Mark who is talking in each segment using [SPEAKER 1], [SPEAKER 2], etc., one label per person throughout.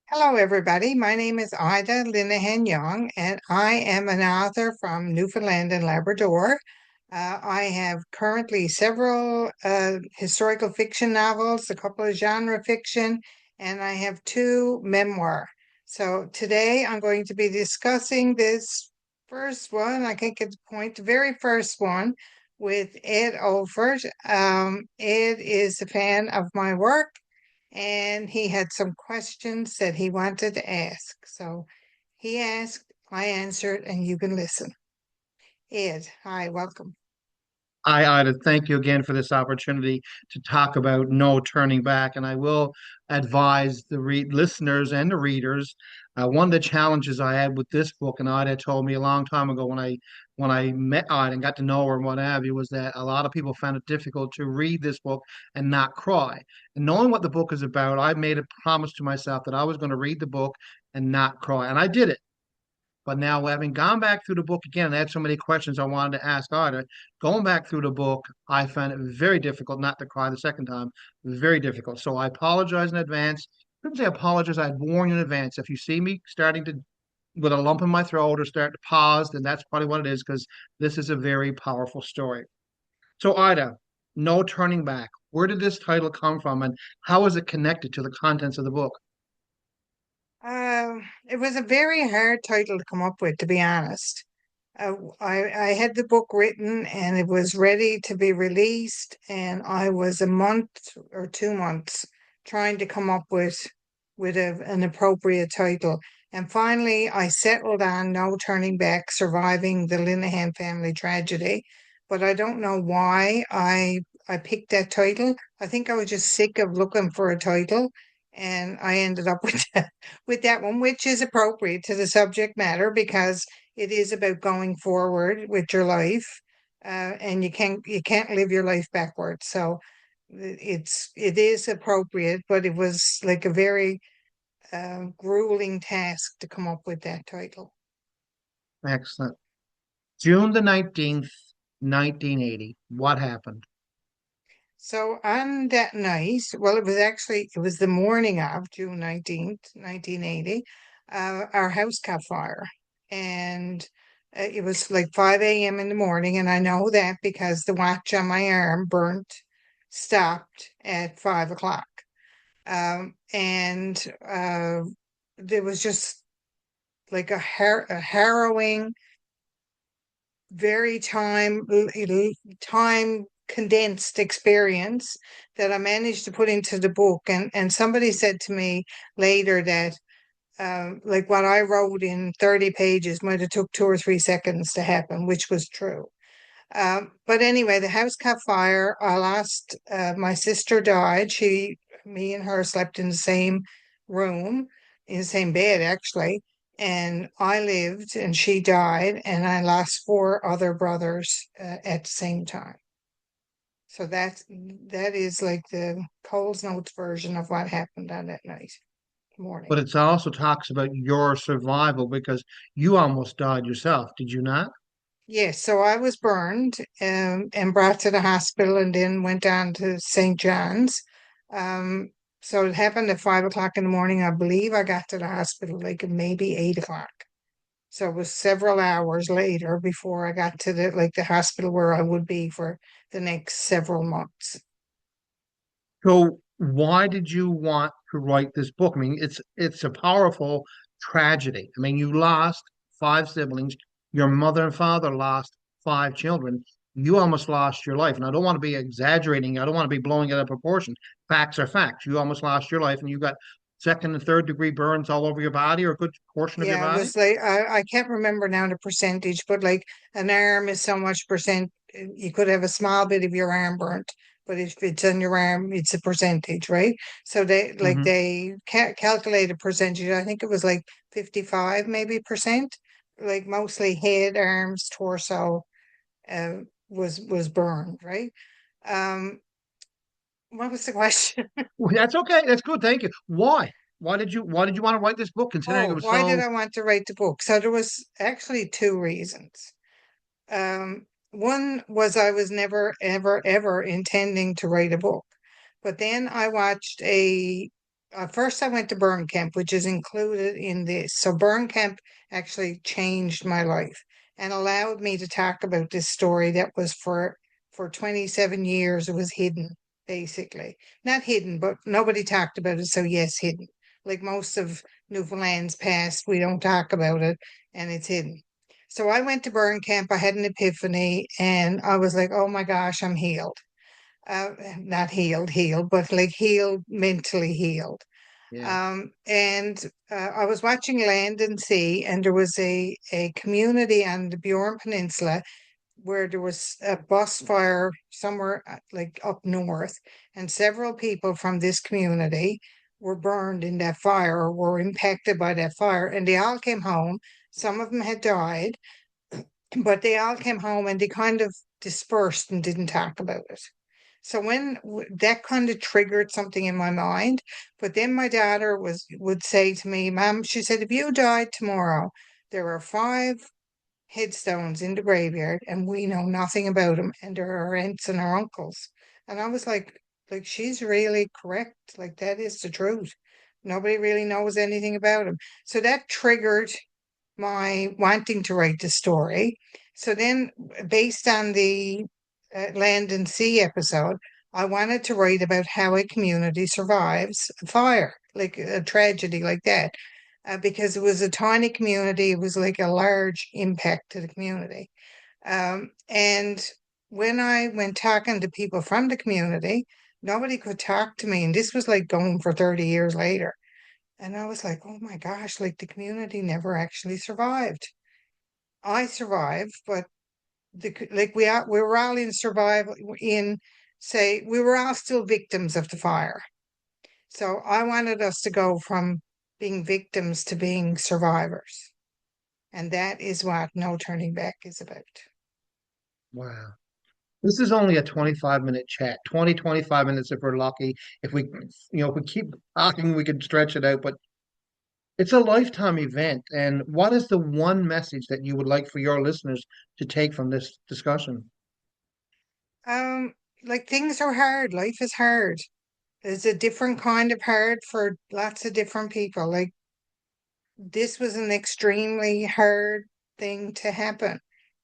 [SPEAKER 1] Hello, everybody. My name is Ida Linehan Young, and I am an author from Newfoundland and Labrador. I have currently several historical fiction novels, a couple of genre fiction, and I have two memoir. So today I'm going to be discussing this first one. I think it's the very first one with Ed Oldford. Ed is a fan of my work and he had some questions that he wanted to ask. So he asked, I answered, and you can listen. Ed, hi, welcome.
[SPEAKER 2] Ida, thank you again for this opportunity to talk about no turning back. And I will advise the listeners and the readers. One of the challenges I had with this book, and Ida told me a long time ago when I met Ida and got to know her and what have you, was that a lot of people found it difficult to read this book and not cry. And knowing what the book is about, I made a promise to myself that I was going to read the book and not cry. And I did it. But now, having gone back through the book again, and I had so many questions I wanted to ask Arthur. Going back through the book, I found it very difficult not to cry the second time. Very difficult. So I apologize in advance. I couldn't say apologize. I'd warn you in advance. If you see me starting to with a lump in my throat or start to pause, then that's probably what it is because this is a very powerful story. So Ida, no turning back. Where did this title come from, and how is it connected to the contents of the book?
[SPEAKER 1] It was a very hard title to come up with, to be honest. I had the book written and it was ready to be released, and I was a month or 2 months trying to come up with an appropriate title. And finally, I settled on No Turning Back: Surviving the Linehan Family Tragedy. But I don't know why I picked that title. I think I was just sick of looking for a title, and I ended up with that one, which is appropriate to the subject matter because it is about going forward with your life, and you can't live your life backwards. So it is appropriate, but it was like a very grueling task to come up with that title.
[SPEAKER 2] Excellent. June the 19th, 1980. What happened?
[SPEAKER 1] So on that night, well, it was the morning of June 19th, 1980, our house caught fire. And it was like 5 a.m. in the morning. And I know that because the watch on my arm stopped at 5 o'clock. And there was just like a harrowing, very time condensed experience that I managed to put into the book. And somebody said to me later that like what I wrote in 30 pages might have took 2 or 3 seconds to happen, which was true. But anyway, the house caught fire. I lost my sister died. Me and her slept in the same room, in the same bed actually. And I lived and she died, and I lost four other brothers at the same time. So that is like the Coles Notes version of what happened on that night morning.
[SPEAKER 2] But it also talks about your survival because you almost died yourself, did you not?
[SPEAKER 1] Yes, so I was burned and brought to the hospital and then went on to St. John's. Um, so it happened at 5 o'clock in the morning. I believe I got to the hospital like maybe 8 o'clock. So it was several hours later before I got to the hospital where I would be for the next several months.
[SPEAKER 2] So why did you want to write this book? I mean, it's a powerful tragedy. I mean, you lost five siblings. Your mother and father lost five children. You almost lost your life. And I don't want to be exaggerating. I don't want to be blowing it out of proportion. Facts are facts. You almost lost your life and you got second and third degree burns all over your body or a good portion of your
[SPEAKER 1] Yeah, it
[SPEAKER 2] body.
[SPEAKER 1] was like I can't remember now the percentage, but like an arm is so much percent. You could have a small bit of your arm burnt, but if it's on your arm, it's a percentage, right? So
[SPEAKER 2] Hmm.
[SPEAKER 1] they calculate a percentage. I think it was like 55 maybe percent, like mostly head, arms, torso, uh, was burned, right? Um, what was the question?
[SPEAKER 2] Well, that's okay. That's good. Thank you. Why? Why did you want to write this book considering it
[SPEAKER 1] Oh,
[SPEAKER 2] was
[SPEAKER 1] why did
[SPEAKER 2] so
[SPEAKER 1] I want to write the book? So there was actually two reasons. One was I was never, ever, ever intending to write a book. But then I watched first I went to burn camp, which is included in this. So burn camp actually changed my life and allowed me to talk about this story that was for 27 years. It was hidden, basically. Not hidden, but nobody talked about it. So yes, hidden. Like most of Newfoundland's past, we don't talk about it and it's hidden. So I went to burn camp. I had an epiphany and I was like, oh my gosh, I'm healed. Not healed, but like healed, mentally healed.
[SPEAKER 2] Yeah.
[SPEAKER 1] And I was watching Land and Sea, and there was a community on the Bjorn Peninsula where there was a bus fire somewhere like up north, and several people from this community were burned in that fire or were impacted by that fire, and they all came home. Some of them had died, but they all came home and they kind of dispersed and didn't talk about it. So when that kind of triggered something in my mind, but then my daughter was would say to me, "Mom," she said, "if you died tomorrow, there are five headstones in the graveyard, and we know nothing about them, and there are our aunts and our uncles." And I was like she's really correct. Like that is the truth. Nobody really knows anything about them. So that triggered my wanting to write the story. So then, based on the Land and Sea episode, I wanted to write about how a community survives a fire, like a tragedy like that, because it was a tiny community. It was like a large impact to the community. And when I went talking to people from the community, nobody could talk to me. And this was like going for 30 years later. And I was like, oh my gosh, like the community never actually survived. I survived, but like we were all in survival in say we were all still victims of the fire. So I wanted us to go from being victims to being survivors. And that is what No Turning Back is about.
[SPEAKER 2] Wow. This is only a 25-minute chat, 25 minutes if we're lucky. If we, if we keep talking, we can stretch it out, but it's a lifetime event. And what is the one message that you would like for your listeners to take from this discussion?
[SPEAKER 1] Um, like things are hard, life is hard. There's a different kind of hard for lots of different people. Like this was an extremely hard thing to happen,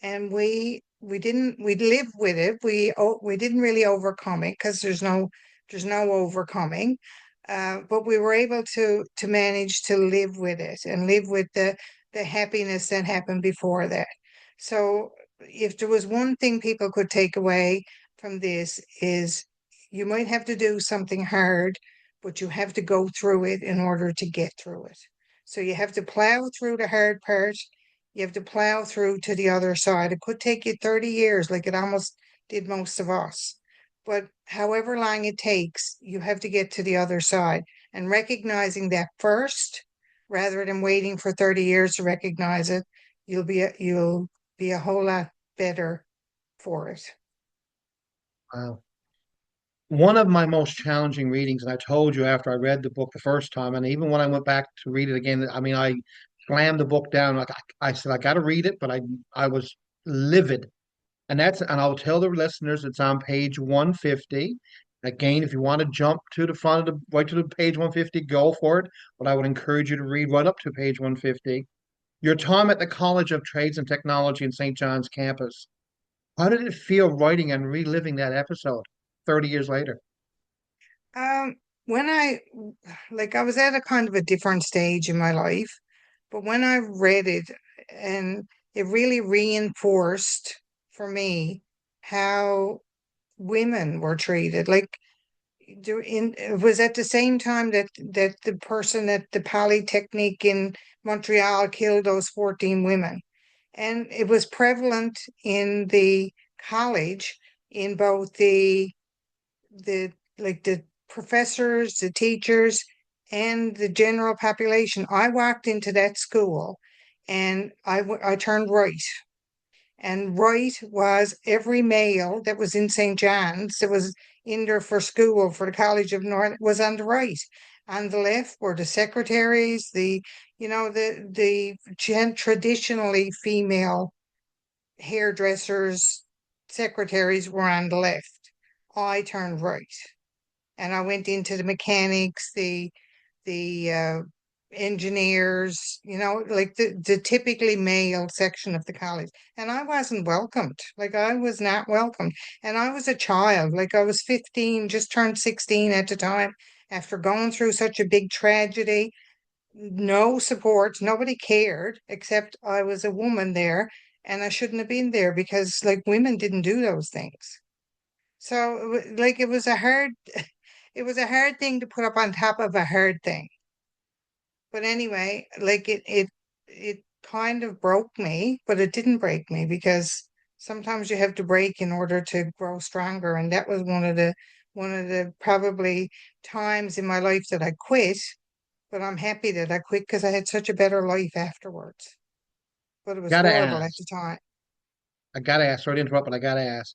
[SPEAKER 1] and we didn't we lived with it. We didn't really overcome it because there's no overcoming, but we were able to manage to live with it and live with the happiness that happened before that. So if there was one thing people could take away from this is you might have to do something hard, but you have to go through it in order to get through it. So you have to plow through the hard part. You have to plow through to the other side. It could take you 30 years, like it almost did most of us. But however long it takes, you have to get to the other side. And recognizing that first, rather than waiting for 30 years to recognize it, you'll be a whole lot better for it.
[SPEAKER 2] Wow. One of my most challenging readings, and I told you after I read the book the first time, and even when I went back to read it again, I mean, I slammed the book down. Like I said, I got to read it, but I was livid. And I'll tell the listeners it's on page 150. Again, if you want to jump to the front of the right to the page 150, go for it. But I would encourage you to read right up to page 150. Your time at the College of Trades and Technology in St. John's campus. How did it feel writing and reliving that episode 30 years later?
[SPEAKER 1] Um, when I was at a kind of a different stage in my life, but when I read it, and it really reinforced for me how women were treated. Like it was at the same time that the person at the Polytechnique in Montreal killed those 14 women. And it was prevalent in the college in both the like the professors, the teachers, and the general population. I walked into that school and I turned right. And right was every male that was in St. John's that was in there for school for the College of North was on the right. On the left were the secretaries, the traditionally female hairdressers, secretaries were on the left. I turned right and I went into the mechanics, the the engineers, like the typically male section of the college. And I wasn't welcomed. Like I was not welcomed. And I was a child, like I was 15, just turned 16 at the time, after going through such a big tragedy. No support, nobody cared, except I was a woman there and I shouldn't have been there because like women didn't do those things. So like it was a hard it was a hard thing to put up on top of a hard thing. But anyway, like it kind of broke me, but it didn't break me because sometimes you have to break in order to grow stronger. And that was one of the probably times in my life that I quit, but I'm happy that I quit because I had such a better life afterwards. But it was
[SPEAKER 2] Gotta
[SPEAKER 1] horrible at
[SPEAKER 2] ask.
[SPEAKER 1] the time.
[SPEAKER 2] I gotta ask. Sorry to interrupt, but I gotta ask.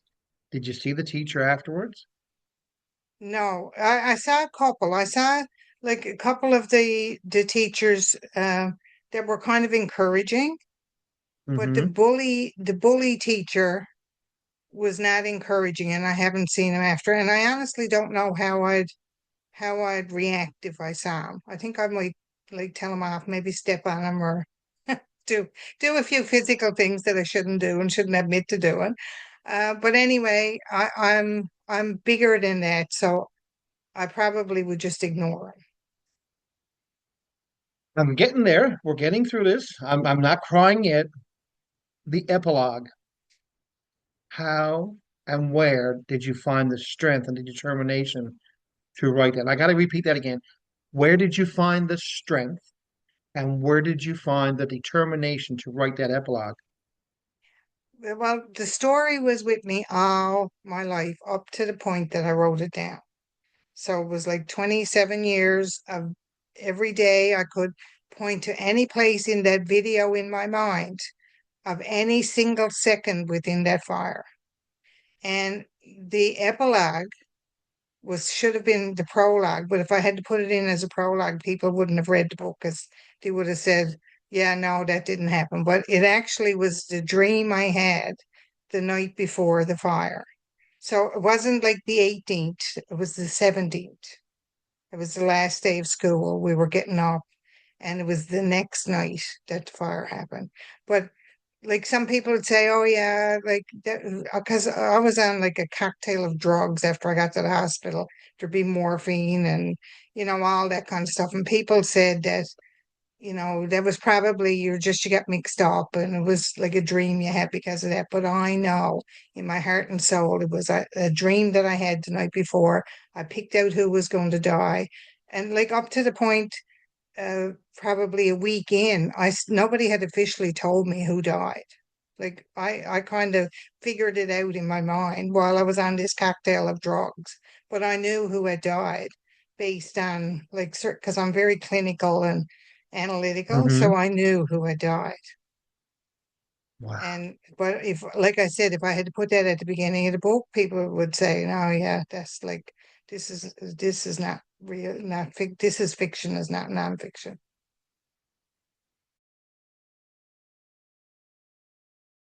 [SPEAKER 2] Did you see the teacher afterwards?
[SPEAKER 1] No, I saw a couple. I saw like a couple of the teachers that were kind of encouraging, but the
[SPEAKER 2] Mm-hmm.
[SPEAKER 1] bully teacher was not encouraging, and I haven't seen him after. And I honestly don't know how I'd react if I saw him. I think I might like tell him off, maybe step on him or do do a few physical things that I shouldn't do and shouldn't admit to doing. But anyway, I'm bigger than that, so I probably would just ignore him.
[SPEAKER 2] I'm getting there. We're getting through this. I'm not crying yet. The epilogue. How and where did you find the strength and the determination to write that? I got to repeat that again. Where did you find the strength and where did you find the determination to write that epilogue?
[SPEAKER 1] Well, the story was with me all my life up to the point that I wrote it down. So it was like 27 years of every day I could point to any place in that video in my mind of any single second within that fire. And the epilogue was should have been the prologue, but if I had to put it in as a prologue, people wouldn't have read the book because they would have said, yeah, no, that didn't happen. But it actually was the dream I had the night before the fire. So it wasn't like the 18th, it was the 17th. It was the last day of school. We were getting up, and it was the next night that the fire happened. But like some people would say, oh yeah, like that, because I was on like a cocktail of drugs after I got to the hospital. There'd be morphine and all that kind of stuff. And people said that that was probably you got mixed up and it was like a dream you had because of that. But I know in my heart and soul it was a dream that I had the night before. I picked out who was going to die, and like up to the point probably a week in, nobody had officially told me who died. Like I kind of figured it out in my mind while I was on this cocktail of drugs, but I knew who had died based on like because I'm very clinical and analytical, so
[SPEAKER 2] Mm-hmm.
[SPEAKER 1] I knew who had died.
[SPEAKER 2] Wow.
[SPEAKER 1] And but if, like I said, if I had to put that at the beginning of the book, people would say, "No, yeah, that's like this is not real, not fic. This is fiction, is not nonfiction."